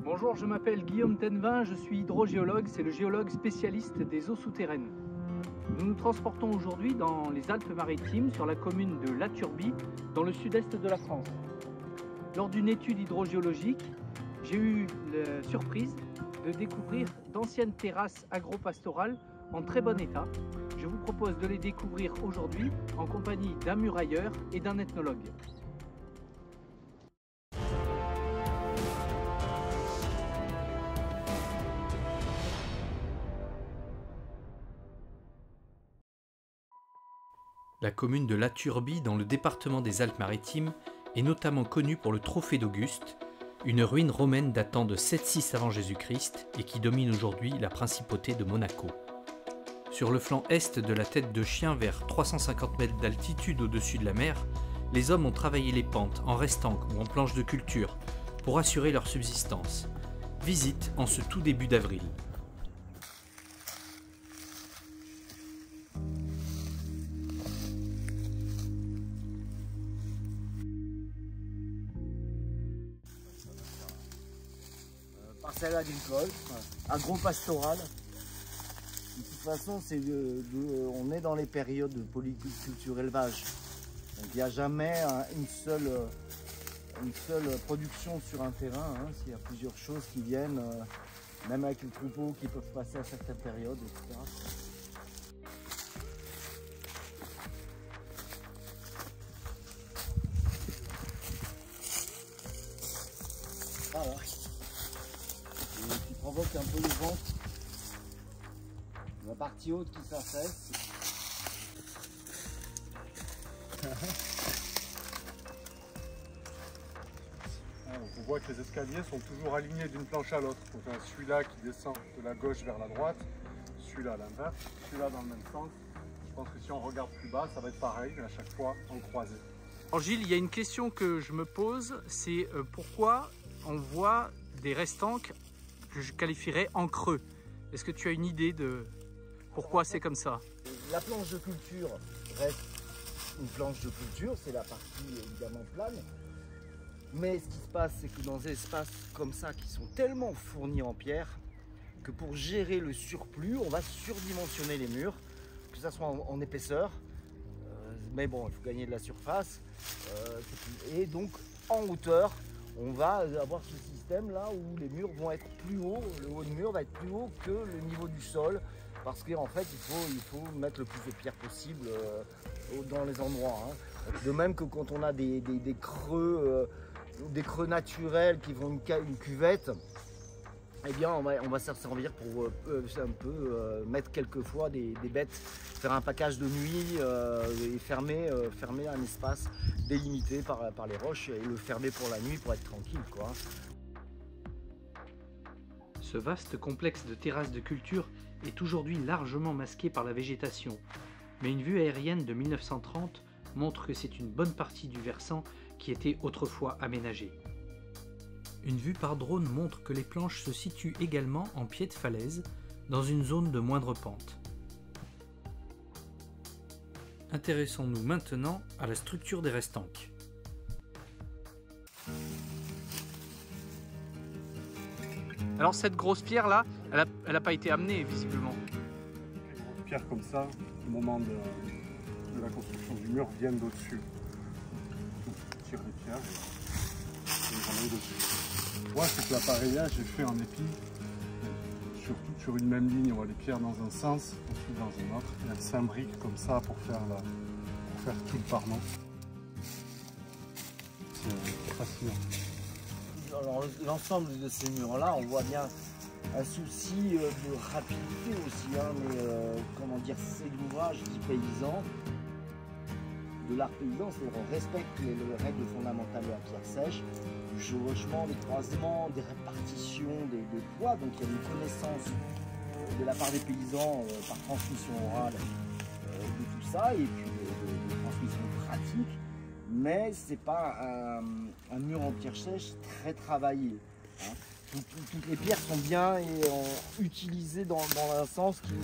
Bonjour, je m'appelle Guillaume Tenvin, je suis hydrogéologue, c'est le géologue spécialiste des eaux souterraines. Nous nous transportons aujourd'hui dans les Alpes-Maritimes, sur la commune de La Turbie, dans le sud-est de la France. Lors d'une étude hydrogéologique, j'ai eu la surprise de découvrir d'anciennes terrasses agro-pastorales en très bon état. Je vous propose de les découvrir aujourd'hui en compagnie d'un murailleur et d'un ethnologue. La commune de La Turbie, dans le département des Alpes-Maritimes, est notamment connue pour le Trophée d'Auguste, une ruine romaine datant de 706 avant Jésus-Christ et qui domine aujourd'hui la principauté de Monaco. Sur le flanc est de la tête de Chien, vers 350 mètres d'altitude au-dessus de la mer, les hommes ont travaillé les pentes en restanques ou en planches de culture pour assurer leur subsistance. Visite en ce tout début d'avril. Parcelle agricole, agro-pastorale. De toute façon, on est dans les périodes de polyculture élevage. Donc il n'y a jamais une seule production sur un terrain. S'il y a plusieurs choses qui viennent, même avec les troupeaux qui peuvent passer à certaines périodes, etc. Voilà. Qui provoque un peu le vent, la partie haute qui s'affaisse. On voit que les escaliers sont toujours alignés d'une planche à l'autre. Donc celui-là qui descend de la gauche vers la droite, celui-là à l'inverse, celui-là dans le même sens. Je pense que si on regarde plus bas, ça va être pareil, mais à chaque fois en croisé. Alors Gilles, il y a une question que je me pose, c'est pourquoi on voit des restanques que je qualifierais en creux. Est-ce que tu as une idée de pourquoi c'est comme ça? La planche de culture reste une planche de culture, c'est la partie évidemment plane. Mais ce qui se passe, c'est que dans des espaces comme ça qui sont tellement fournis en pierre, que pour gérer le surplus, on va surdimensionner les murs, que ça soit en épaisseur, mais bon, il faut gagner de la surface, et donc en hauteur, on va avoir ce système là où les murs vont être plus hauts, le haut de mur va être plus haut que le niveau du sol, parce qu'en fait il faut mettre le plus de pierres possible dans les endroits. De même que quand on a des creux naturels qui vont une cuvette, eh bien on va s'en servir pour un peu mettre quelquefois des bêtes, faire un package de nuit et fermer un espace délimité par les roches et le fermer pour la nuit pour être tranquille, quoi. Ce vaste complexe de terrasses de culture est aujourd'hui largement masqué par la végétation, mais une vue aérienne de 1930 montre que c'est une bonne partie du versant qui était autrefois aménagée. Une vue par drone montre que les planches se situent également en pied de falaise, dans une zone de moindre pente. Intéressons-nous maintenant à la structure des restanques. Alors cette grosse pierre là, elle n'a pas été amenée visiblement. Les grosses pierres comme ça, au moment de la construction du mur, viennent d'au-dessus. Je tire les pierres et j'en ai dessus. Tu vois, c'est que l'appareillage est fait en épi, sur une même ligne. On voit les pierres dans un sens, ensuite dans un autre, et elles s'imbriquent comme ça pour faire tout le parement. C'est fascinant. L'ensemble de ces murs-là, on voit bien un souci de rapidité aussi, mais comment dire, c'est l'ouvrage dit paysan, de l'art paysan, c'est-à-dire on respecte les règles fondamentales de la pierre sèche, du chevauchement, des croisements, des répartitions, des poids, donc il y a une connaissance de la part des paysans par transmission orale de tout ça, et puis de transmission pratique. Mais c'est pas un mur en pierre sèche très travaillé. Toutes les pierres sont bien utilisées dans un sens qui,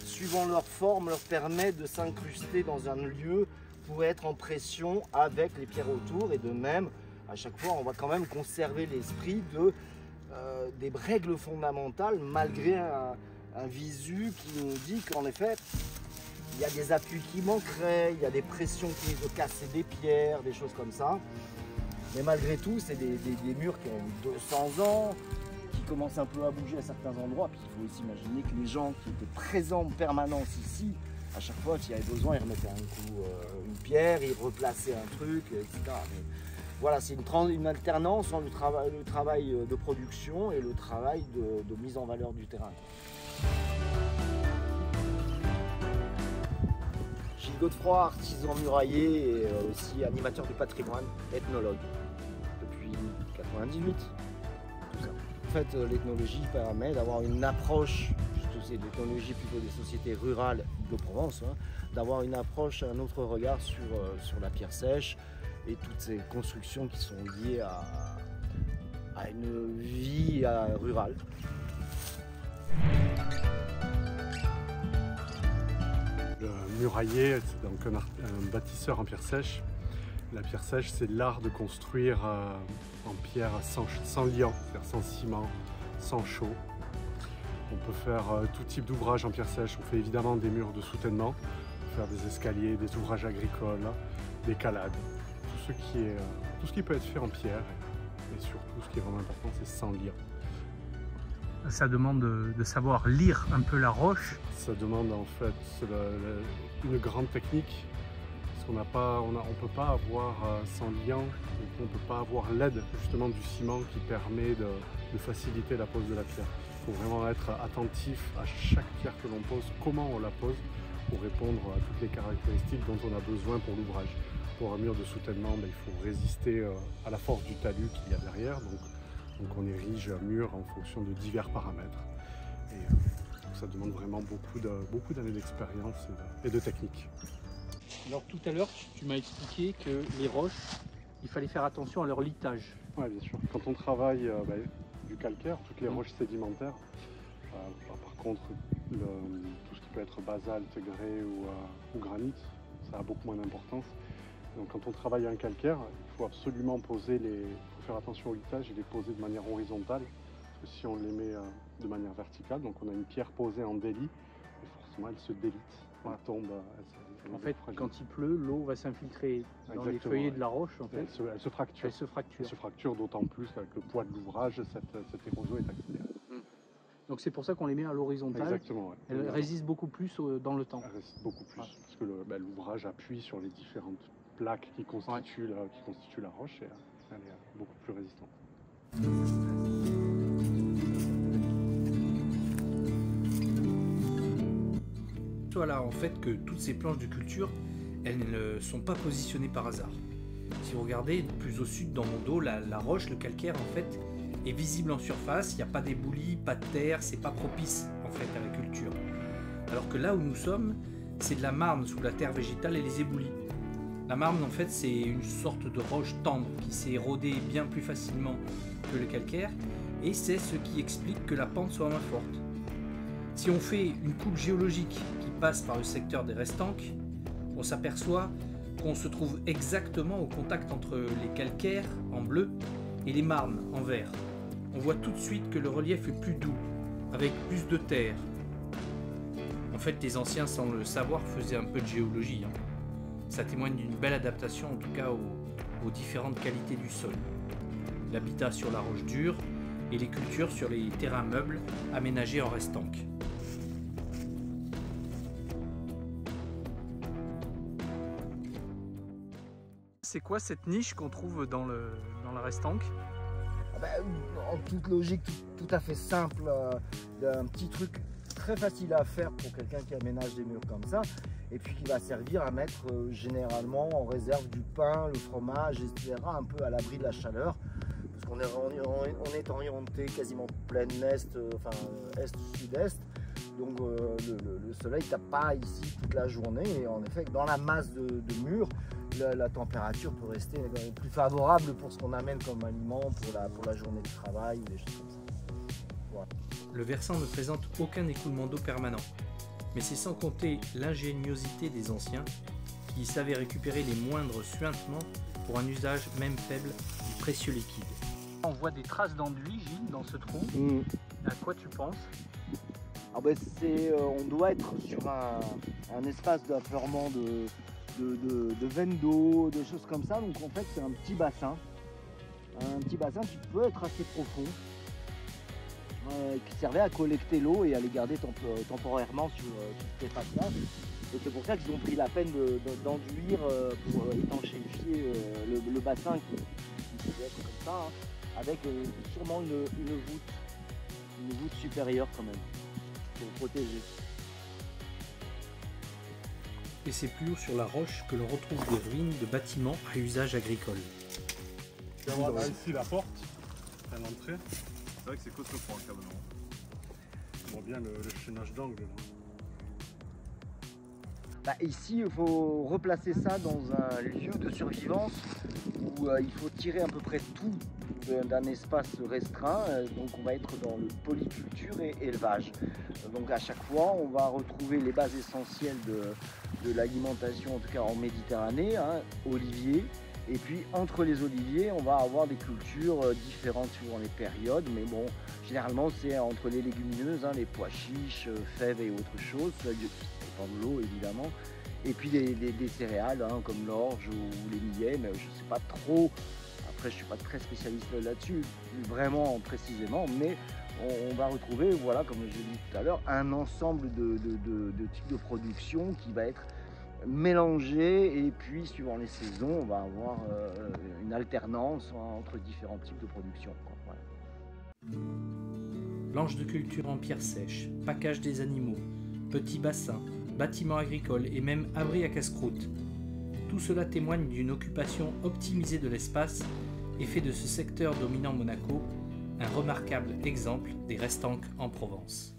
suivant leur forme, leur permet de s'incruster dans un lieu pour être en pression avec les pierres autour. Et de même, à chaque fois, on va quand même conserver l'esprit de des règles fondamentales malgré un visu qui nous dit qu'en effet, il y a des appuis qui manqueraient, il y a des pressions qui peuvent casser des pierres, des choses comme ça. Mais malgré tout, c'est des murs qui ont 200 ans, qui commencent un peu à bouger à certains endroits. Puis il faut aussi imaginer que les gens qui étaient présents en permanence ici, à chaque fois qu'il y avait besoin, ils remettaient un coup une pierre, ils replaçaient un truc, etc. Mais voilà, c'est une alternance entre le travail de production et le travail de mise en valeur du terrain. Gilles Godefroy, artisan murailler et aussi animateur du patrimoine, ethnologue depuis 98. Tout ça. En fait, l'ethnologie permet d'avoir une approche, c'est l'ethnologie plutôt des sociétés rurales de Provence, hein, d'avoir une approche, un autre regard sur la pierre sèche et toutes ces constructions qui sont liées à une vie rurale. Le murailler, c'est donc un bâtisseur en pierre sèche. La pierre sèche, c'est l'art de construire en pierre sans liant, c'est-à-dire sans ciment, sans chaux. On peut faire tout type d'ouvrage en pierre sèche. On fait évidemment des murs de soutènement, on peut faire des escaliers, des ouvrages agricoles, des calades. Tout ce qui peut être fait en pierre. Et surtout, ce qui est vraiment important, c'est sans liant. Ça demande de savoir lire un peu la roche. Ça demande en fait une grande technique. Parce qu'on ne peut pas avoir sans liant, on ne peut pas avoir l'aide justement du ciment qui permet de faciliter la pose de la pierre. Il faut vraiment être attentif à chaque pierre que l'on pose, comment on la pose, pour répondre à toutes les caractéristiques dont on a besoin pour l'ouvrage. Pour un mur de soutènement, il faut résister à la force du talus qu'il y a derrière. Donc on érige un mur en fonction de divers paramètres. Et ça demande vraiment beaucoup d'années d'expérience et de technique. Alors tout à l'heure, tu m'as expliqué que les roches, il fallait faire attention à leur litage. Oui, bien sûr. Quand on travaille du calcaire, toutes les roches sédimentaires, par contre, tout ce qui peut être basalte, grès ou granit, ça a beaucoup moins d'importance. Donc quand on travaille un calcaire, il faut absolument faire attention au litage et les poser de manière horizontale. Parce que si on les met de manière verticale, donc on a une pierre posée en délit, et forcément elle se délite, elle tombe. En fait, quand il pleut, l'eau va s'infiltrer dans les feuillets de la roche. En fait. Elle se fracture. Elle se fracture. Elle se fracture d'autant plus qu'avec le poids de l'ouvrage, cette érosion est accélérée. Donc c'est pour ça qu'on les met à l'horizontale. Exactement. Ouais. Elles résistent beaucoup plus dans le temps. Elles résistent beaucoup plus parce que l'ouvrage appuie sur les différentes plaques qui constituent la roche et elle est beaucoup plus résistante. Voilà en fait que toutes ces planches de culture, elles ne sont pas positionnées par hasard. Si vous regardez plus au sud dans mon dos, la roche, le calcaire en fait, est visible en surface, il n'y a pas d'éboulis, pas de terre, c'est pas propice en fait à la culture. Alors que là où nous sommes, c'est de la marne sous la terre végétale et les éboulis. La marne en fait c'est une sorte de roche tendre qui s'est érodée bien plus facilement que le calcaire et c'est ce qui explique que la pente soit moins forte. Si on fait une coupe géologique qui passe par le secteur des restanques, on s'aperçoit qu'on se trouve exactement au contact entre les calcaires en bleu et les marnes en vert. On voit tout de suite que le relief est plus doux, avec plus de terre. En fait, les anciens, sans le savoir, faisaient un peu de géologie. Ça témoigne d'une belle adaptation, en tout cas aux différentes qualités du sol. L'habitat sur la roche dure et les cultures sur les terrains meubles aménagés en restanques. C'est quoi cette niche qu'on trouve dans la restanque? En toute logique, tout à fait simple, un petit truc très facile à faire pour quelqu'un qui aménage des murs comme ça, et puis qui va servir à mettre généralement en réserve du pain, le fromage, etc., un peu à l'abri de la chaleur, parce qu'on est orienté quasiment plein est, enfin est-sud-est, donc le soleil ne tape pas ici toute la journée, et en effet, dans la masse de murs, la température peut rester plus favorable pour ce qu'on amène comme aliment pour la journée de travail ou des choses comme ça. Voilà. Le versant ne présente aucun écoulement d'eau permanent, mais c'est sans compter l'ingéniosité des anciens qui savaient récupérer les moindres suintements pour un usage même faible du précieux liquide. On voit des traces d'enduit, Gilles, dans ce trou. À quoi tu penses? Ah ben on doit être sur un espace d'affleurement de veines d'eau, de choses comme ça. Donc en fait c'est un petit bassin qui peut être assez profond, qui servait à collecter l'eau et à les garder temporairement sur ces espaces-là. Et c'est pour ça qu'ils ont pris la peine d'enduire pour étanchéifier le bassin qui devait être comme ça, hein, avec sûrement une voûte supérieure quand même, pour protéger. Et c'est plus haut sur la roche que l'on retrouve des ruines de bâtiments à usage agricole. Tu vas voir ici la porte, à l'entrée. C'est vrai que c'est costaud pour un cabanon. On voit bien le chaînage d'angle. Bah, ici, il faut replacer ça dans un lieu de survivance où il faut tirer à peu près tout d'un espace restreint. Donc on va être dans le polyculture et élevage. Donc à chaque fois, on va retrouver les bases essentielles de l'alimentation, en tout cas en Méditerranée, hein, oliviers. Et puis entre les oliviers, on va avoir des cultures différentes suivant les périodes. Mais bon, généralement c'est entre les légumineuses, hein, les pois chiches, fèves et autres choses. Ça dépend de l'eau évidemment. Et puis des céréales, hein, comme l'orge ou les millets, mais je ne sais pas trop. Après, je ne suis pas très spécialiste là-dessus, vraiment précisément, mais on va retrouver, voilà, comme je l'ai dit tout à l'heure, un ensemble de types de production qui va être mélangé, et puis suivant les saisons, on va avoir une alternance entre différents types de production. Voilà. Planches de culture en pierre sèche, package des animaux, petits bassins, bâtiments agricoles et même abris à casse-croûte. Tout cela témoigne d'une occupation optimisée de l'espace et fait de ce secteur dominant Monaco un remarquable exemple des restanques en Provence.